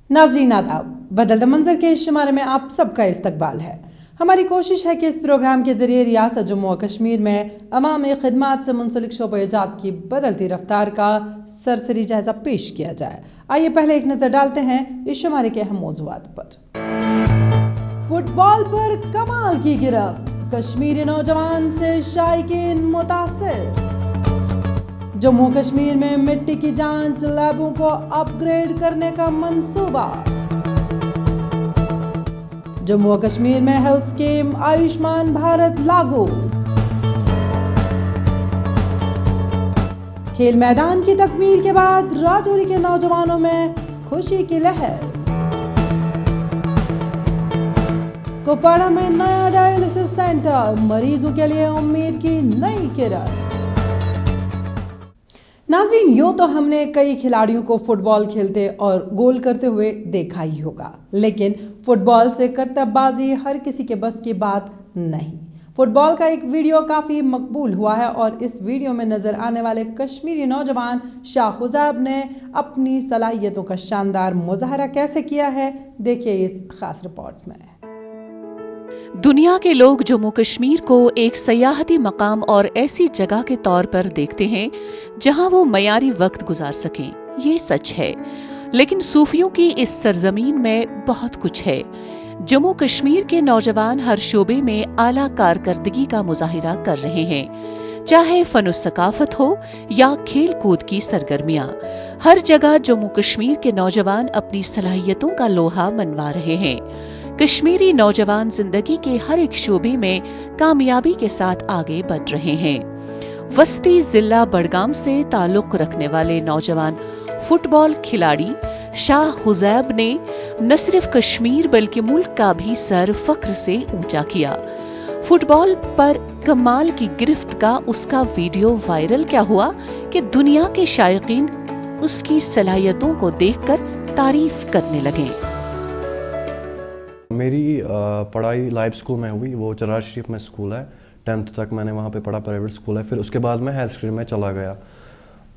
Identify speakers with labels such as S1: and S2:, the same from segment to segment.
S1: नाज़रीन आदाब, बदलते मंजर के इस शुमारे में आप सबका इस्तकबाल है। हमारी कोशिश है कि इस प्रोग्राम के ज़रिए रियासत जम्मू और कश्मीर में अवामी खिदमात से मुंसलिक शोबे-ए-जात की बदलती रफ्तार का सरसरी जायज़ा पेश किया जाए। आइए पहले एक नज़र डालते हैं इस शुमारे के अहम मौज़ूआत पर। फुटबॉल पर कमाल की गिरफ्त, कश्मीरी नौजवान से शायकीन मुतासिर। जम्मू कश्मीर में मिट्टी की जांच लैबों को अपग्रेड करने का मंसूबा। जम्मू और कश्मीर में हेल्थ स्कीम आयुष्मान भारत लागू। खेल मैदान की तकमील के बाद राजौरी के नौजवानों में खुशी की लहर। कुपवाड़ा में नया डायलिसिस सेंटर, मरीजों के लिए उम्मीद की नई किरण। नाज़रीन, यूँ तो हमने कई खिलाड़ियों को फुटबॉल खेलते और गोल करते हुए देखा ही होगा, लेकिन फुटबॉल से करतबबाजी हर किसी के बस की बात नहीं। फुटबॉल का एक वीडियो काफ़ी मकबूल हुआ है और इस वीडियो में नज़र आने वाले कश्मीरी नौजवान शाह हुज़ैब ने अपनी सलाहियतों का शानदार मुज़ाहरा कैसे किया है, देखिए इस खास रिपोर्ट में।
S2: दुनिया के लोग जम्मू कश्मीर को एक सयाहती मकाम और ऐसी जगह के तौर पर देखते हैं जहां वो मयारी वक्त गुजार सकें, ये सच है। लेकिन सूफियों की इस सरजमीन में बहुत कुछ है। जम्मू कश्मीर के नौजवान हर शोबे में आला कारकर्दगी का मुजाहिरा कर रहे हैं, चाहे फन-ओ-सकाफत हो या खेल कूद की सरगर्मियां। हर जगह जम्मू कश्मीर के नौजवान अपनी सलाहियतों का लोहा मनवा रहे हैं। कश्मीरी नौजवान जिंदगी के हर एक शोबे में कामयाबी के साथ आगे बढ़ रहे हैं। वस्ती जिला बडगाम से ताल्लुक रखने वाले नौजवान फुटबॉल खिलाड़ी शाह हुज़ैब ने न सिर्फ कश्मीर बल्कि मुल्क का भी सर फख्र से ऊंचा किया। फुटबॉल पर कमाल की गिरफ्त का उसका वीडियो वायरल क्या हुआ कि दुनिया के शायकीन उसकी सलाहियतों को देखकर तारीफ करने लगे।
S3: मेरी पढ़ाई लाइफ स्कूल में हुई, वो चरार शरीफ में स्कूल है। 10th तक मैंने वहाँ पे पढ़ा, प्राइवेट स्कूल है। फिर उसके बाद मैं हेल्थ स्ट्रीम में चला गया।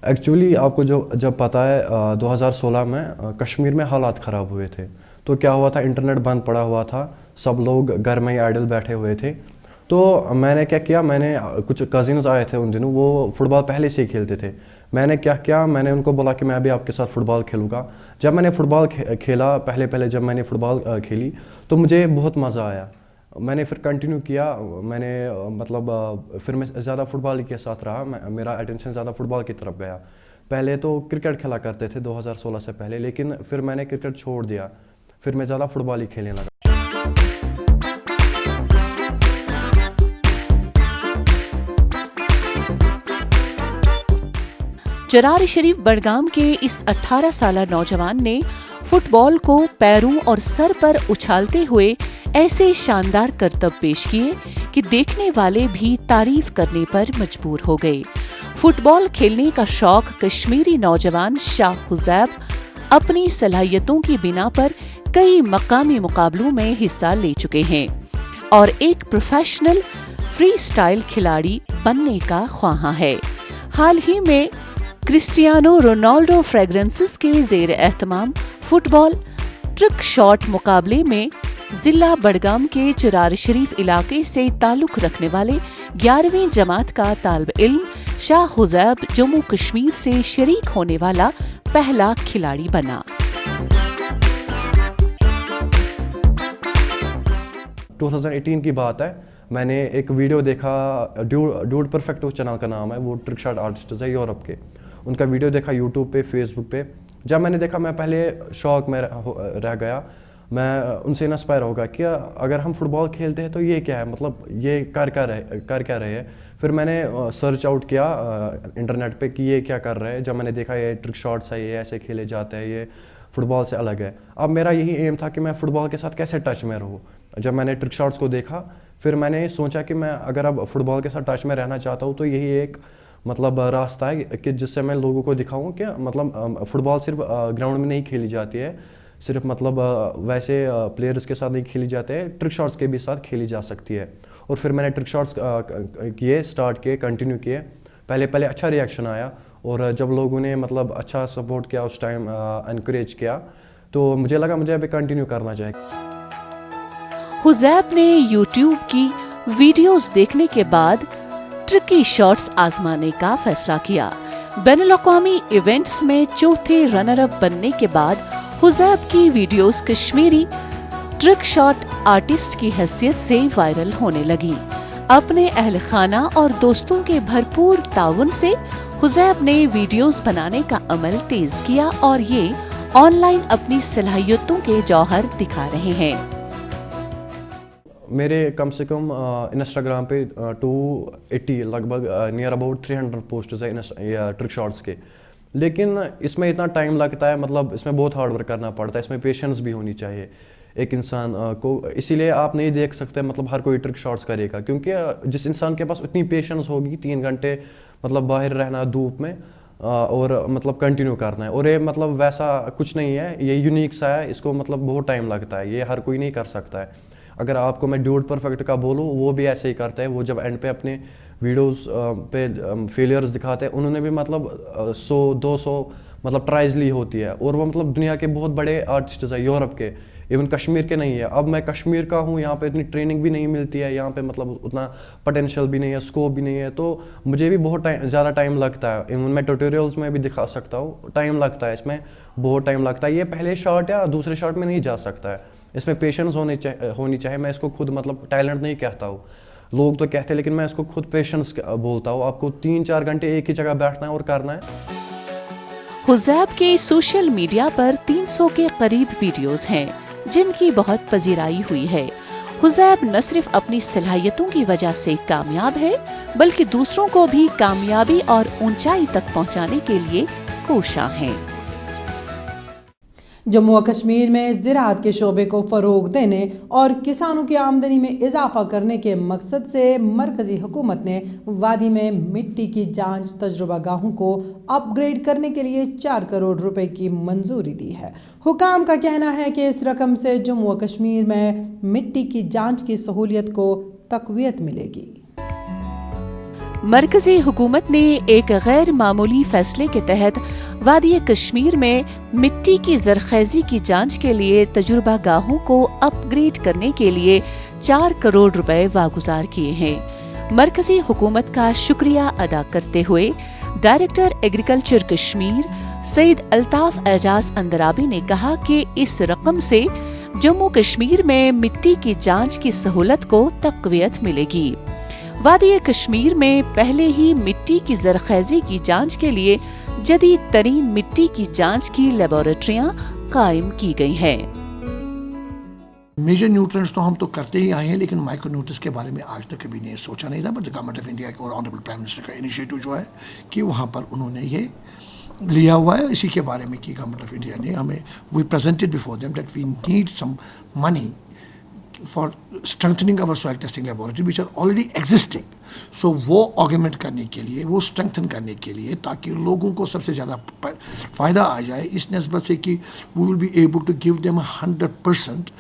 S3: एक्चुअली आपको जब पता है 2016 में कश्मीर में हालात ख़राब हुए थे, तो क्या हुआ था, इंटरनेट बंद पड़ा हुआ था, सब लोग घर में ही आइडल बैठे हुए थे। तो मैंने क्या किया, मैंने कुछ कज़िन्स आए थे उन दिनों, वो फुटबॉल पहले से ही खेलते थे। मैंने क्या किया, मैंने उनको बोला कि मैं भी आपके साथ फ़ुटबॉल खेलूँगा। जब मैंने फ़ुटबॉल खेला, पहले जब मैंने फ़ुटबॉल खेली तो मुझे बहुत मज़ा आया। मैंने फिर कंटिन्यू किया, मैंने फिर मैं ज़्यादा फुटबॉल के साथ रहा, मेरा अटेंशन ज़्यादा फुटबॉल की तरफ गया। पहले तो क्रिकेट खेला करते थे 2016 से पहले, लेकिन फिर मैंने क्रिकेट छोड़ दिया, फिर मैं ज़्यादा फुटबॉल ही खेलने लगा।
S2: चरार शरीफ बडगाम के इस 18 साला नौजवान ने फुटबॉल को पैरों और सर पर उछालते हुए ऐसे शानदार करतब पेश किए कि देखने वाले भी तारीफ करने पर मजबूर हो गए। फुटबॉल खेलने का शौक कश्मीरी नौजवान शाह हुज़ैब अपनी सलाहियतों की बिना पर कई मकामी मुकाबलों में हिस्सा ले चुके हैं और एक प्रोफेशनल फ्री स्टाइल खिलाड़ी बनने का ख्वाहां है। हाल ही में क्रिस्टियानो रोनाल्डो फ्रेग्रेंसेस के ज़ेर एहतमाम फुटबॉल ट्रिक शॉट मुकाबले में जिला बडगाम के चरार शरीफ इलाके से ताल्लुक रखने वाले 11वीं जमात का तालिब इल्म शाह हुज़ैब जम्मू कश्मीर से शरीक होने वाला पहला खिलाड़ी बना।
S3: 2018 की बात है, मैंने एक वीडियो देखा, ड्यूड परफेक्टो चैनल का नाम है, वो ट्रिक शॉट आर्टिस्ट है यूरोप के। उनका वीडियो देखा यूट्यूब पे, फेसबुक पे। जब मैंने देखा, मैं पहले शौक में रह गया। मैं उनसे इंस्पायर होगा कि अगर हम फुटबॉल खेलते हैं तो ये क्या है, मतलब ये कर क्या रहे हैं। फिर मैंने सर्च आउट किया इंटरनेट पे कि ये क्या कर रहे हैं। जब मैंने देखा ये ट्रिक शॉट्स है, ये ऐसे खेले जाते हैं, ये फुटबॉल से अलग है। अब मेरा यही एम था कि मैं फ़ुटबॉल के साथ कैसे टच में रहूँ। जब मैंने ट्रिक शॉट्स को देखा, फिर मैंने सोचा कि मैं अगर अब फुटबॉल के साथ टच में रहना चाहता हूँ तो यही एक रास्ता है कि जिससे मैं लोगों को दिखाऊं कि फुटबॉल सिर्फ ग्राउंड में नहीं खेली जाती है, सिर्फ वैसे प्लेयर्स के साथ नहीं खेली जाते हैं, ट्रिक शॉट्स के भी साथ खेली जा सकती है। और फिर मैंने ट्रिक शॉट्स स्टार्ट किए, कंटिन्यू किए। पहले अच्छा रिएक्शन आया और जब लोगों ने अच्छा सपोर्ट किया, उस टाइम इनकरेज किया, تو مجھے لگا مجھے ابھی کنٹینیو کرنا چاہیے.
S2: حذیب نے یوٹیوب کی ویڈیوز دیکھنے کے بعد ٹرکی شاٹس آزمانے کا فیصلہ کیا. بین الاقوامی ایونٹس میں چوتھے رنر اپ بننے کے بعد حذیب کی videos Kashmiri trick shot artist کی حیثیت سے وائرل ہونے لگی. اپنے اہل خانہ اور دوستوں کے بھرپور تعاون سے حذیب نے ویڈیوز بنانے کا عمل تیز کیا اور یہ آن لائن اپنی صلاحیتوں کے جوہر دکھا رہے ہیں.
S3: میرے کم سے کم انسٹاگرام پہ 280 لگ بھگ نیئر اباؤٹ 300 پوسٹز ہیں ٹرک شاٹس کے. لیکن اس میں اتنا ٹائم لگتا ہے, مطلب اس میں بہت ہارڈ ورک کرنا پڑتا ہے, اس میں پیشنس بھی ہونی چاہیے ایک انسان کو. اسی لیے آپ نہیں دیکھ سکتے مطلب ہر کوئی ٹرک شاٹس کرے گا, کیونکہ جس انسان کے پاس اتنی پیشنس ہوگی 3 گھنٹے مطلب باہر رہنا دھوپ میں اور مطلب کنٹینیو کرنا ہے, اور یہ مطلب ویسا کچھ نہیں ہے, یہ یونیک سا ہے, اس کو مطلب بہت ٹائم لگتا ہے, یہ ہر کوئی نہیں کر سکتا ہے. اگر آپ کو میں ڈیوڈ پرفیکٹ کا بولوں, وہ بھی ایسے ہی کرتا ہے. وہ جب اینڈ پہ اپنے ویڈیوز پہ فیلیئرز دکھاتے ہیں, انہوں نے بھی مطلب 100-200 مطلب ٹرائز لی ہوتی ہے, اور وہ مطلب دنیا کے بہت بڑے آرٹسٹز ہیں یورپ کے, ایون کشمیر کے نہیں ہے. اب میں کشمیر کا ہوں, یہاں پہ اتنی ٹریننگ بھی نہیں ملتی ہے, یہاں پہ مطلب اتنا پوٹینشیل بھی نہیں ہے, اسکوپ بھی نہیں ہے, تو مجھے بھی بہت زیادہ ٹائم لگتا ہے. ایون میں ٹیوٹوریلز میں بھی دکھا سکتا ہوں, ٹائم لگتا ہے, اس میں بہت ٹائم لگتا ہے. یہ پہلے شاٹ یا دوسرے شاٹ میں نہیں جا سکتا ہے, اس میں پیشنس ہونی چاہیے. میں اس کو خود مطلب ٹیلنٹ نہیں کہتا ہوں, لوگ تو کہتے ہیں, لیکن میں اس کو خود پیشنس بولتا ہوں. آپ کو 3-4 گھنٹے ایک ہی جگہ بیٹھنا ہے اور کرنا ہے.
S2: حذیب کے سوشل میڈیا پر 300 کے قریب ویڈیوز ہیں جن کی بہت پذیرائی ہوئی ہے. حذیب نہ صرف اپنی صلاحیتوں کی وجہ سے کامیاب ہے بلکہ دوسروں کو بھی کامیابی اور اونچائی تک پہنچانے کے لیے کوشاں ہیں.
S1: جموں و کشمیر میں زراعت کے شعبے کو فروغ دینے اور کسانوں کی آمدنی میں اضافہ کرنے کے مقصد سے مرکزی حکومت نے وادی میں مٹی کی جانچ تجربہ گاہوں کو اپ گریڈ کرنے کے لیے 4 کروڑ روپے کی منظوری دی ہے. حکام کا کہنا ہے کہ اس رقم سے جموں و کشمیر میں مٹی کی جانچ کی سہولیت کو تقویت ملے گی.
S2: مرکزی حکومت نے ایک غیر معمولی فیصلے کے تحت وادی کشمیر میں مٹی کی زرخیزی کی جانچ کے لیے تجربہ گاہوں کو اپ گریڈ کرنے کے لیے 4 کروڑ روپے واگزار کیے ہیں. مرکزی حکومت کا شکریہ ادا کرتے ہوئے ڈائریکٹر ایگریکلچر کشمیر سید الطاف اعجاز اندرابی نے کہا کہ اس رقم سے جموں کشمیر میں مٹی کی جانچ کی سہولت کو تقویت ملے گی. وادی کشمیر میں پہلے ہی مٹی کی زرخیزی کی جانچ کے لیے جدید ترین مٹی کی جانچ کی لیبارٹریاں قائم کی گئی ہیں.
S4: میجر نیوٹرنٹس تو ہم تو کرتے ہی آئے ہیں, لیکن مائکرو نیوٹرنٹس کے بارے میں آج تک کبھی نہیں سوچا نہیں تھا. بٹ گورنمنٹ آف انڈیا اور آنریبل پرائم منسٹر کا انیشیٹو جو ہے کہ وہاں پر انہوں نے یہ لیا ہوا ہے. اسی کے بارے میں کہ گورنمنٹ آف انڈیا نے ہمیں we presented before them that we need some money for strengthening our soil testing laboratory which are already existing. So وہ augment کرنے کے لیے, وہ strengthen کرنے کے لیے, تاکہ لوگوں کو سب سے زیادہ فائدہ آ جائے اس نسبت سے کہ we will be able to give them 100%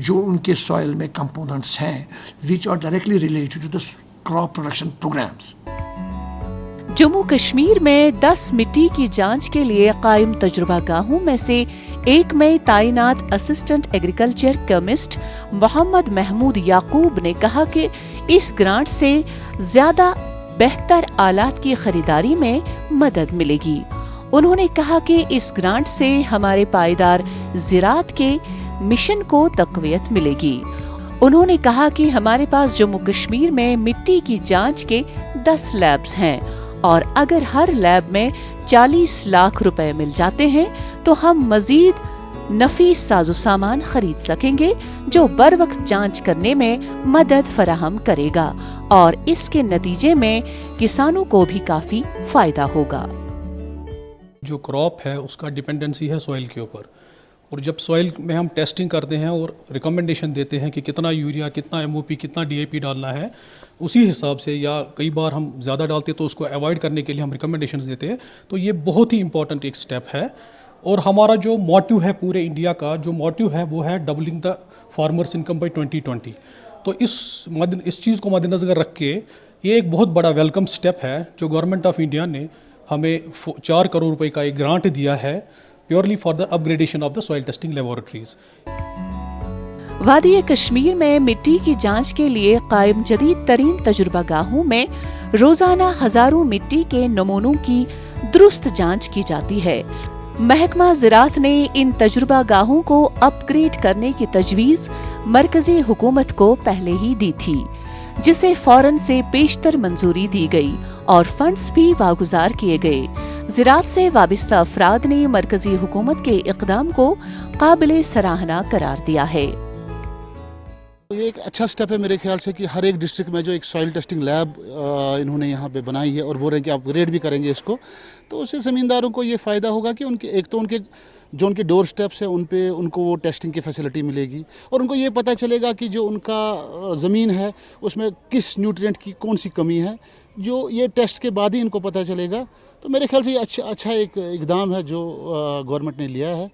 S4: جو ان کے soil میں components ہیں which are directly related to the crop production programs.
S2: Jammu Kashmir میں 10 مٹی کی جانچ کے لیے قائم تجربہ گاہوں میں سے ایک میں تعینات اسسٹنٹ ایگریکلچر کیمسٹ محمد محمود یعقوب نے کہا کہ اس گرانٹ سے زیادہ بہتر آلات کی خریداری میں مدد ملے گی. انہوں نے کہا کہ اس گرانٹ سے ہمارے پائیدار زراعت کے مشن کو تقویت ملے گی. انہوں نے کہا کہ ہمارے پاس جموں کشمیر میں مٹی کی جانچ کے 10 لیبز ہیں اور اگر ہر لیب میں 40 لاکھ روپے مل جاتے ہیں تو ہم مزید نفیس ساز و سامان خرید سکیں گے جو بر وقت جانچ کرنے میں مدد فراہم کرے گا اور اس کے نتیجے میں کسانوں کو بھی کافی فائدہ ہوگا.
S5: جو کراپ ہے اس کا ڈیپینڈنسی ہے سوائل کے اوپر, اور جب سوائل میں ہم ٹیسٹنگ کرتے ہیں اور ریکمنڈیشن دیتے ہیں کہ کتنا یوریا, کتنا ایم او پی, کتنا ڈی اے پی ڈالنا ہے, اسی حساب سے یا کئی بار ہم زیادہ ڈالتے تو اس کو اوائڈ کرنے کے لیے ہم ریکمنڈیشنز دیتے ہیں. تو یہ بہت ہی امپورٹنٹ ایک سٹیپ ہے, اور ہمارا جو موٹیو ہے پورے انڈیا کا جو موٹیو ہے وہ ہے doubling the farmers income by 2020. تو اس چیز کو مد نظر رکھ کے یہ ایک بہت بڑا ویلکم سٹیپ ہے جو گورنمنٹ آف انڈیا نے ہمیں 4 کروڑ روپے کا ایک گرانٹ دیا ہے purely for the upgradation of the soil testing laboratories.
S2: वादी कश्मीर में मिट्टी की जांच के लिए कायम जदीद तरीन तजुर्बा गाहों में रोजाना हजारों मिट्टी के नमूनों की दुरुस्त जांच की जाती है। महकमा ज़राअत ने इन तजुर्बा गाहों को अपग्रेड करने की तजवीज़ मरकजी हुकूमत को पहले ही दी थी, जिसे फौरन से पेशतर मंजूरी दी गई और फंड्स भी वागुजार किए गए। ज़राअत से वाबिस्ता अफराद ने मरकजी हुकूमत के इक़दाम को काबिले सराहना करार दिया है।
S6: ये एक अच्छा स्टेप है मेरे ख्याल से कि हर एक डिस्ट्रिक्ट में जो एक सॉइल टेस्टिंग लैब इन्होंने यहाँ पे बनाई है और बोल रहे हैं कि अपग्रेड भी करेंगे इसको, तो उससे ज़मींदारों को ये फ़ायदा होगा कि उनके एक तो उनके जो उनके डोर स्टेप्स हैं उन पे उनको वो टेस्टिंग की फैसिलिटी मिलेगी और उनको ये पता चलेगा कि जो उनका ज़मीन है उसमें किस न्यूट्रिएंट की कौन सी कमी है, जो ये टेस्ट के बाद ही इनको पता चलेगा। तो मेरे ख्याल से ये अच्छा एक इक़दाम है जो गवर्नमेंट ने लिया है।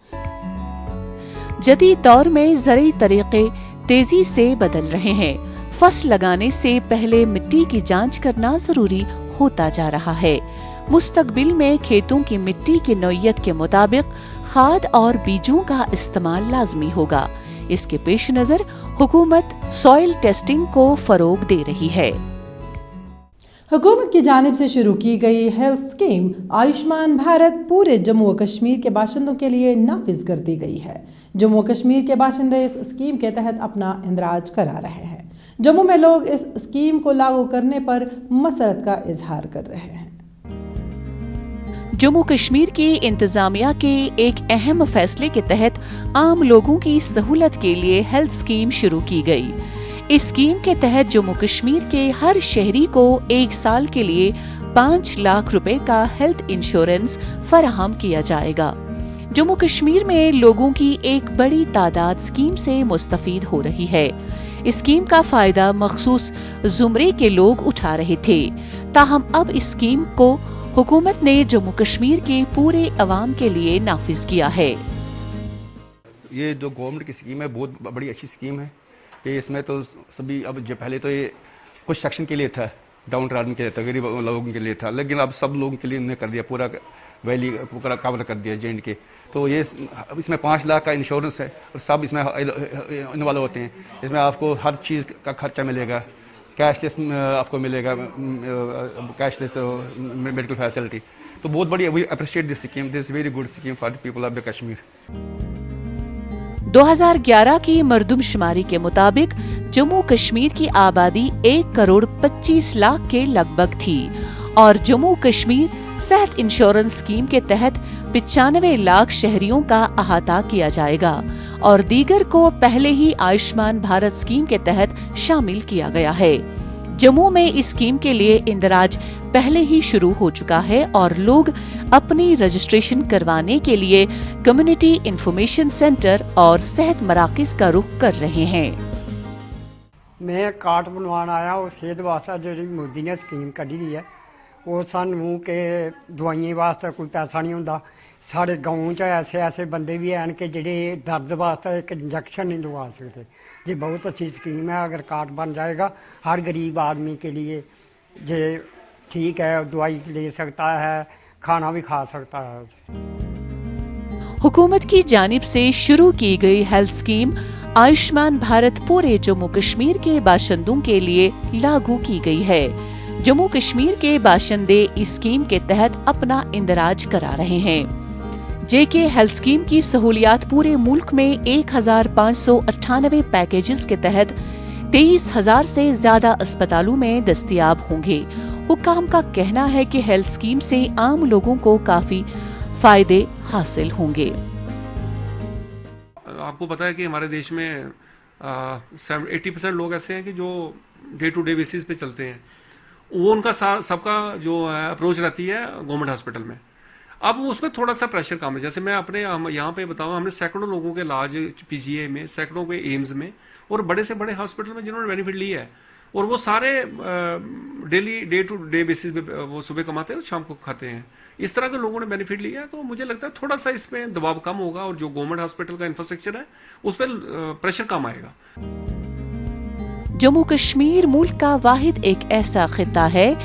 S2: जदीद दौर में ज़रूरी तरीक़े तेजी से बदल रहे हैं। फसल लगाने से पहले मिट्टी की जांच करना जरूरी होता जा रहा है। मुस्तकबिल में खेतों की मिट्टी की नौइयत के मुताबिक खाद और बीजों का इस्तेमाल लाजमी होगा। इसके पेश नजर हुकूमत सॉइल टेस्टिंग को फरोग दे रही है।
S1: हुकूमत की जानिब से शुरू की गई हेल्थ स्कीम आयुष्मान भारत पूरे जम्मू व कश्मीर के बाशिंदों के लिए नाफिज कर दी गई है। जम्मू व कश्मीर के बाशिंदे इस स्कीम के तहत अपना इंदराज करा रहे हैं। जम्मू में लोग इस स्कीम को लागू करने पर मसरत का इजहार कर रहे हैं।
S2: जम्मू कश्मीर की इंतजामिया के एक अहम फैसले के तहत आम लोगों की सहूलत के लिए हेल्थ स्कीम शुरू की गई। इस स्कीम के तहत जम्मू कश्मीर के हर शहरी को 1 साल के लिए 5 लाख रुपए का हेल्थ इंश्योरेंस फराहम किया जाएगा। जम्मू कश्मीर में लोगों की एक बड़ी तादाद स्कीम से मुस्तफीद हो रही है। इस स्कीम का फायदा मखसूस जुमरे के लोग उठा रहे थे, ताहम अब इस स्कीम को हुकूमत ने जम्मू कश्मीर के पूरे अवाम के लिए नाफिज किया है।
S7: ये जो गवर्नमेंट की स्कीम है बहुत बड़ी अच्छी स्कीम है। ये इसमें तो सभी अब जो पहले तो ये कुछ सेक्शन के लिए था, डाउन ट्राडन के लिए था, गरीब लोगों के लिए था, लेकिन अब सब लोगों के लिए उन्होंने कर दिया, पूरा वैली पूरा कवर कर दिया J&K। तो ये इसमें 5 लाख का इंश्योरेंस है और सब इसमें इन्वॉल्व होते हैं। इसमें आपको हर चीज़ का खर्चा मिलेगा, कैशलेस आपको मिलेगा, कैशलेस मेडिकल फैसिलिटी। तो बहुत बढ़िया, we appreciate this scheme, this very good scheme for the people of the Kashmir.
S2: 2011 की मरदमशुमारी के मुताबिक जम्मू कश्मीर की आबादी 1 करोड़ 25 लाख के लगभग थी और जम्मू कश्मीर सेहत इंश्योरेंस स्कीम के तहत 95 लाख शहरियों का अहाता किया जाएगा और दीगर को पहले ही आयुष्मान भारत स्कीम के तहत शामिल किया गया है। जम्मू में इस स्कीम के लिए इंदराज पहले ही शुरू हो चुका है और लोग अपनी रजिस्ट्रेशन करवाने के लिए कम्युनिटी इंफॉर्मेशन सेंटर और सेहत मराकज का रुख कर रहे हैं।
S8: मैं कार्ड बनवान आया और सेहत वास्ते जी मोदी ने स्कीम कढ़ी दी है, वो सानू के दवाइयां वास्ते कोई पैसा नहीं होंदा। साढ़े गाँव च ऐसे बंदे भी हैं कि जेडे दर्द वास्ते एक इंजेक्शन नहीं लगवा सकते। ये बहुत अच्छी स्कीम है, अगर कार्ड बन जाएगा हर गरीब आदमी के लिए जे ठीक है, दवाई ले सकता है, खाना भी खा सकता है।
S2: हुकूमत की जानिब से शुरू की गई हेल्थ स्कीम आयुष्मान भारत पूरे जम्मू कश्मीर के बाशिंदों के लिए लागू की गई है। जम्मू कश्मीर के बाशिंदे इस स्कीम के तहत अपना इंदराज करा रहे हैं। JK हेल्थ स्कीम की सहूलियात पूरे मुल्क में 1598 पैकेजेस के तहत 23,000 से ज्यादा अस्पतालों में दस्तयाब होंगे। हुक्काम का कहना है कि हेल्थ स्कीम से आम लोगों को काफी फायदे हासिल होंगे।
S9: आपको पता है कि हमारे देश में 80% लोग ऐसे हैं कि जो डे टू डे बेसिस पे चलते हैं। वो उनका सबका जो अप्रोच रहती है गवर्नमेंट हॉस्पिटल में। अब उसमें थोड़ा सा प्रेशर कम है। जैसे मैं हम यहाँ पे बताऊँ, हमने सैकड़ों लोगों के इलाज PGA में, सैकड़ों के एम्स में और बड़े से बड़े हॉस्पिटल में जिन्होंने बेनिफिट लिया है, और वो सारे daily day to day basis पे वो सुबह कमाते हैं और शाम को खाते हैं। इस तरह के लोगों ने बेनिफिट लिया है। तो मुझे लगता है थोड़ा सा इसमें दबाव कम होगा और जो गवर्नमेंट हॉस्पिटल का इंफ्रास्ट्रक्चर है उस पर प्रेशर कम आएगा।
S2: जम्मू कश्मीर मुल्क का वाहिद एक ऐसा खित्ता है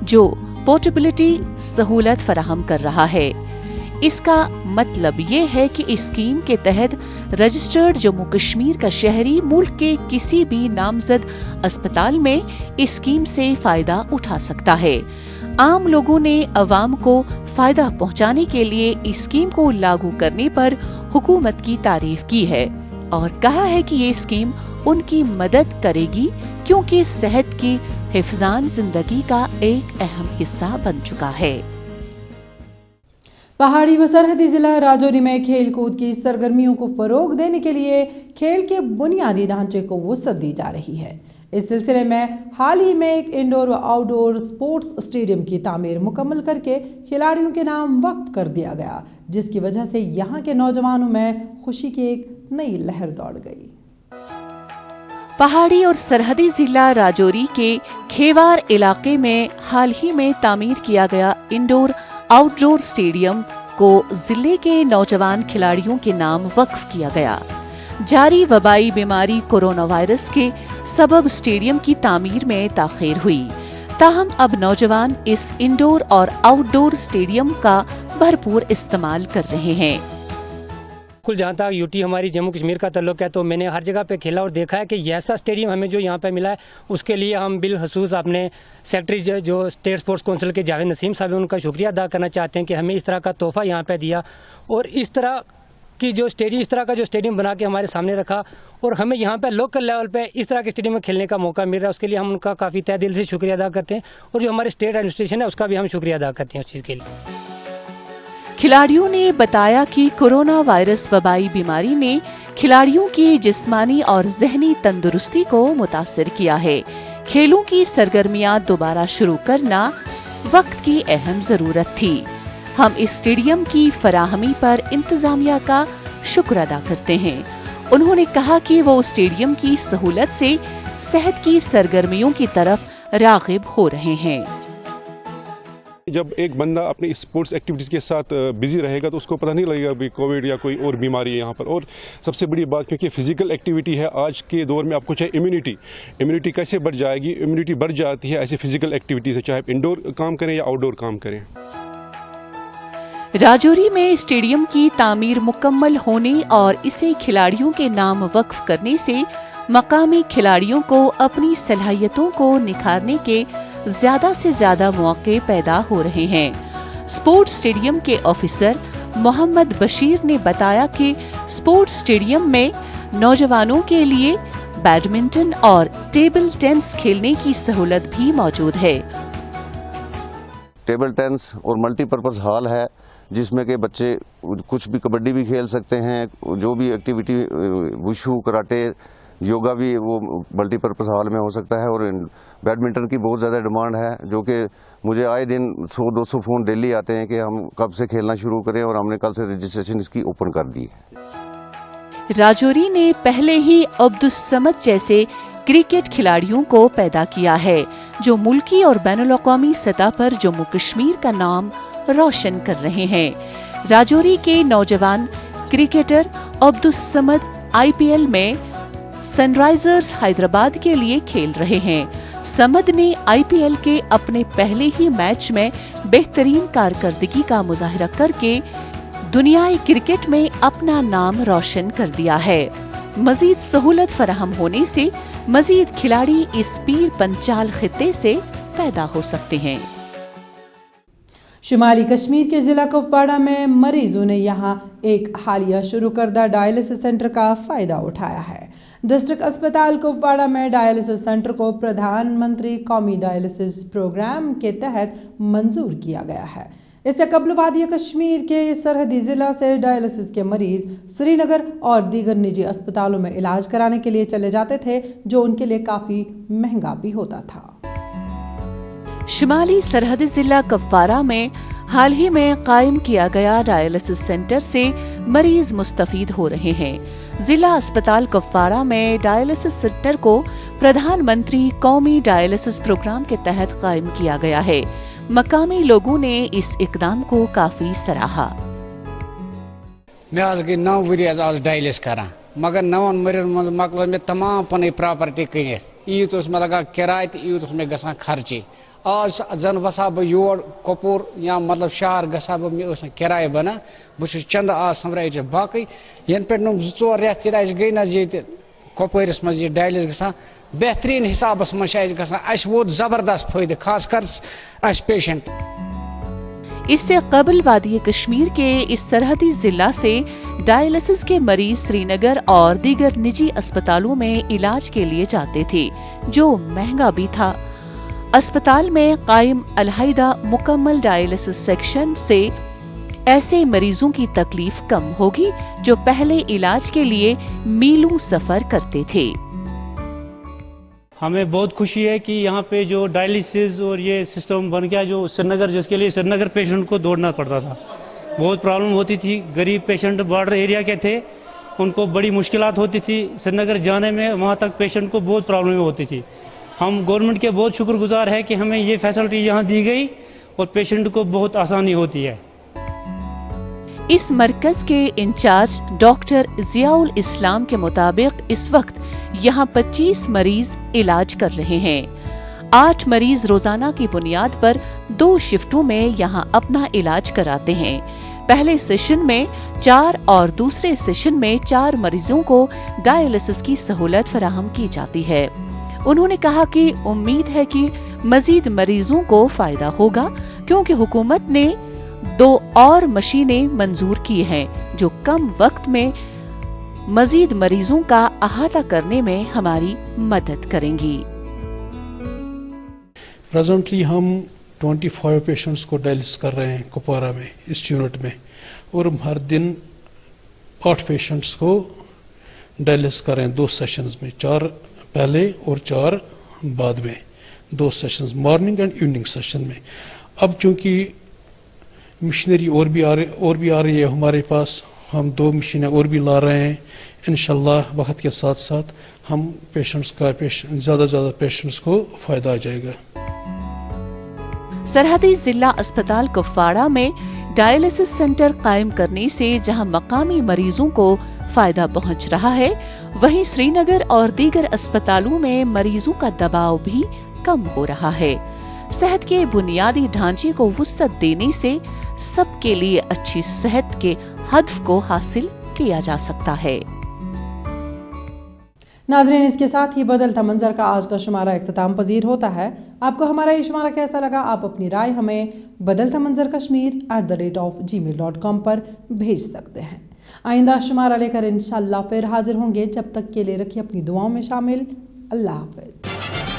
S2: जो पोर्टेबिलिटी सहूलत फराहम कर रहा है। اس کا مطلب یہ ہے کہ اس اسکیم کے تحت رجسٹرڈ جموں کشمیر کا شہری ملک کے کسی بھی نامزد اسپتال میں اس اسکیم سے فائدہ اٹھا سکتا ہے۔ عام لوگوں نے عوام کو فائدہ پہنچانے کے لیے اس اسکیم کو لاگو کرنے پر حکومت کی تعریف کی ہے اور کہا ہے کہ یہ اسکیم ان کی مدد کرے گی کیونکہ صحت کی حفظان زندگی کا ایک اہم حصہ بن چکا ہے۔
S1: پہاڑی و سرحدی ضلع راجوری میں کھیل کود کی سرگرمیوں کو فروغ دینے کے لیے کھیل کے بنیادی ڈھانچے کو وسعت دی جا رہی ہے۔ اس سلسلے میں حال ہی میں ایک انڈور و آؤٹ ڈور سپورٹس اسٹیڈیم کی تعمیر مکمل کر کے کھلاڑیوں کے نام وقف کر دیا گیا، جس کی وجہ سے یہاں کے نوجوانوں میں خوشی کی ایک نئی لہر دوڑ گئی۔
S2: پہاڑی اور سرحدی ضلع راجوری کے کھیوار علاقے میں حال ہی میں تعمیر کیا گیا انڈور آؤٹ ڈور اسٹیڈیم کو ضلع کے نوجوان کھلاڑیوں کے نام وقف کیا گیا۔ جاری وبائی بیماری کورونا وائرس کے سبب اسٹیڈیم کی تعمیر میں تاخیر ہوئی، تاہم اب نوجوان اس انڈور اور آؤٹ ڈور اسٹیڈیم کا بھرپور استعمال کر رہے ہیں۔
S10: جہاں تک یوٹی ہماری جموں کشمیر کا تعلق ہے تو میں نے ہر جگہ پہ کھیلا اور دیکھا ہے کہ یہ ایسا اسٹیڈیم ہمیں جو یہاں پہ ملا ہے اس کے لیے ہم بالخصوص اپنے سیکرٹری جو اسٹیٹ اسپورٹس کونسل کے جاوید نسیم صاحب ہیں ان کا شکریہ ادا کرنا چاہتے ہیں کہ ہمیں اس طرح کا تحفہ یہاں پہ دیا اور اس طرح کا جو اسٹیڈیم بنا کے ہمارے سامنے رکھا اور ہمیں یہاں پہ لوکل لیول پہ اس طرح کے اسٹیڈیم میں کھیلنے کا موقع مل رہا ہے، اس کے لیے ہم ان کا کافی تہ دل سے شکریہ ادا کرتے ہیں اور جو ہمارے اسٹیٹ ایڈمنسٹریشن ہے اس کا بھی ہم شکریہ ادا کرتے ہیں اس چیز کے لیے۔
S2: کھلاڑیوں نے بتایا کہ کورونا وائرس وبائی بیماری نے کھلاڑیوں کی جسمانی اور ذہنی تندرستی کو متاثر کیا ہے۔ کھیلوں کی سرگرمیاں دوبارہ شروع کرنا وقت کی اہم ضرورت تھی۔ ہم اس اسٹیڈیم کی فراہمی پر انتظامیہ کا شکر ادا کرتے ہیں۔ انہوں نے کہا کہ وہ اسٹیڈیم کی سہولت سے صحت کی سرگرمیوں کی طرف راغب ہو رہے ہیں۔
S11: جب ایک بندہ اپنی اسپورٹس ایکٹیویٹیز کے ساتھ بزی رہے گا تو اس کو پتہ نہیں لگے گا کووڈ یا کوئی اور بیماری ہے یہاں پر۔ اور سب سے بڑی بات کیونکہ فزیکل ایکٹیویٹی ہے آج کے دور میں، آپ کو چاہے امیونٹی کیسے بڑھ جائے گی، امیونٹی بڑھ جاتی ہے ایسے فزیکل ایکٹیویٹی سے، چاہے آپ انڈور کام کریں یا آؤٹ ڈور کام کریں۔
S2: راجوری میں اسٹیڈیم کی تعمیر مکمل ہونے اور اسے کھلاڑیوں کے نام وقف کرنے سے مقامی کھلاڑیوں کو اپنی صلاحیتوں کو نکھارنے کے زیادہ سے زیادہ مواقع پیدا ہو رہے ہیں۔ اسپورٹس اسٹیڈیم کے آفیسر محمد بشیر نے بتایا کہ اسپورٹس اسٹیڈیم میں نوجوانوں کے لیے بیڈمنٹن اور ٹیبل ٹینس کھیلنے کی سہولت بھی موجود ہے۔
S12: ٹیبل ٹینس اور ملٹی پرپز ہال ہے جس میں کہ بچے کچھ بھی کبڈی بھی کھیل سکتے ہیں، جو بھی ایکٹیویٹی وشو کراٹے یوگا بھی وہ ملٹی پرپز ہال میں ہو سکتا ہے۔ اور بیڈمنٹن کی بہت زیادہ ڈیمانڈ ہے، جو کہ مجھے آئے دن 100-200 فون ڈیلی آتے ہیں کہ ہم کب سے کھیلنا شروع کریں، اور ہم نے کل سے رجسٹریشن اس کی اوپن کر دی ہے۔
S2: راجوری نے پہلے ہی عبدالصمد جیسے کرکٹ کھلاڑیوں کو پیدا کیا ہے جو ملکی اور بین الاقوامی سطح پر جموں کشمیر کا نام روشن کر رہے ہیں۔ راجوری کے نوجوان کرکٹر عبدالصمد IPL میں سن رائزرز حیدرآباد کے لیے کھیل رہے ہیں۔ سمد نے IPL کے اپنے پہلے ہی میچ میں بہترین کارکردگی کا مظاہرہ کر کے دنیائے کرکٹ میں اپنا نام روشن کر دیا ہے۔ مزید سہولت فراہم ہونے سے مزید کھلاڑی اس پیر پنچال خطے سے پیدا ہو سکتے ہیں۔
S1: شمالی کشمیر کے ضلع کپواڑہ میں مریضوں نے یہاں ایک حالیہ شروع کردہ ڈائلسس سینٹر کا فائدہ اٹھایا ہے۔ ڈسٹرکٹ اسپتال کپواڑہ میں ڈائلسس سینٹر کو پردھان منتری قومی ڈائلسس پروگرام کے تحت منظور کیا گیا ہے۔ اس سے قبل وادی کشمیر کے سرحدی ضلع سے ڈائلسس کے مریض سری نگر اور دیگر نجی اسپتالوں میں علاج کرانے کے لیے چلے جاتے تھے، جو ان کے لیے کافی مہنگا بھی ہوتا تھا۔
S2: شمالی سرحدی ضلع کپواڑہ میں حال ہی میں قائم کیا گیا ڈائلسس سینٹر سے مریض مستفید ہو رہے ہیں۔ ضلع اسپتال کپواڑہ میں ڈائلسس سینٹر کو پردھان منتری قومی ڈائلسس پروگرام کے تحت قائم کیا گیا ہے۔ مقامی لوگوں نے اس اقدام کو کافی سراہا۔
S13: میں گئی 9 ؤری آز ڈائلس کران، مگر 9 ؤرین مز مکلو مے تمام پن پراپرٹی کنت، ییت مے لگان کرایہ تہ یوت مے گژھان خرچی۔ आज जन वसा बह योर कपूर या मतलब शहर गसा बह किराए बना बस चंद आज समराइज बाकी यन पे 2-4 रेत गई ना ये कपरस मज डायलिस गसा बेहतरीन हिसाब मज वोत जबरदस्त फायदे खासकर पेशेंट।
S2: इससे कबल वादी कश्मीर के इस सरहदी जिला से डायलिसिस के मरीज श्रीनगर और दीगर निजी अस्पतालों में इलाज के लिए जाते थे, जो महंगा भी था। अस्पताल में कायम अलहदा मुकम्मल डायलिसिस सेक्शन से ऐसे मरीजों की तकलीफ कम होगी जो पहले इलाज के लिए मीलों सफर करते थे।
S10: हमें बहुत खुशी है कि यहाँ पे जो डायलिसिस और ये सिस्टम बन गया, जो श्रीनगर जिसके लिए श्रीनगर पेशेंट को दौड़ना पड़ता था, बहुत प्रॉब्लम होती थी। गरीब पेशेंट बॉर्डर एरिया के थे, उनको बड़ी मुश्किलात होती थी श्रीनगर जाने में, वहाँ तक पेशेंट को बहुत प्रॉब्लम होती थी। हम गवर्नमेंट के बहुत शुक्रगुजार है कि हमें ये फैसिलिटी यहाँ दी गई और पेशेंट को बहुत आसानी होती है।
S2: इस मरकज के इंचार्ज डॉक्टर जियाउल इस्लाम के मुताबिक इस वक्त यहाँ 25 मरीज इलाज कर रहे हैं। 8 मरीज रोजाना की बुनियाद पर 2 शिफ्टों में यहाँ अपना इलाज कराते हैं। पहले सेशन में 4 और दूसरे सेशन में 4 मरीजों को डायलिसिस की सहूलत फराहम की जाती है। उन्होंने कहा कि उम्मीद है कि मजीद मरीजों को फायदा होगा, क्योंकि हुकूमत ने 2 और मशीनें मंजूर की हैं, जो कम वक्त में मजीद मरीजों का अहाता करने में हमारी मदद करेंगी।
S14: प्रेजेंटली हम 25 पेशेंट्स को डायलिसिस कर रहे हैं कुपवारा में, इस यूनिट में, और हम हर दिन 8 पेशेंट्स को डायलिसिस कर रहे हैं 2 सेशंस में, 4 पहले और 4 बाद में, 2 sessions morning and evening session में। अब चूंकि मशीनरी और भी आ रही है हमारे पास, हम 2 मशीनें और भी ला रहे हैं। इंशाल्लाह वक्त के साथ साथ हम ज़्यादा पेशेंट्स को फ़ायदा आ जाएगा।
S2: सरहदी जिला अस्पताल कुपवाड़ा में डायलिसिस सेंटर कायम करने से जहां मकामी मरीजों को फायदा पहुंच रहा है, वहीं श्रीनगर और दीगर अस्पतालों में मरीजों का दबाव भी कम हो रहा है। सेहत के बुनियादी ढांचे को वुसअत देने से सबके लिए अच्छी सेहत के हदफ को हासिल किया जा सकता है।
S1: नाज़रीन, इसके साथ ही बदलता मंजर का आज का शुमारा इख्तिताम पजीर होता है। आपको हमारा ये शुमारा कैसा लगा? आप अपनी राय हमें बदलता मंजर kashmir@gmail.com पर भेज सकते हैं। आइंदा शुमारा लेकर इंशाअल्लाह फिर हाजिर होंगे। जब तक के लिए रखिए अपनी दुआओं में शामिल। अल्लाह हाफ़िज़।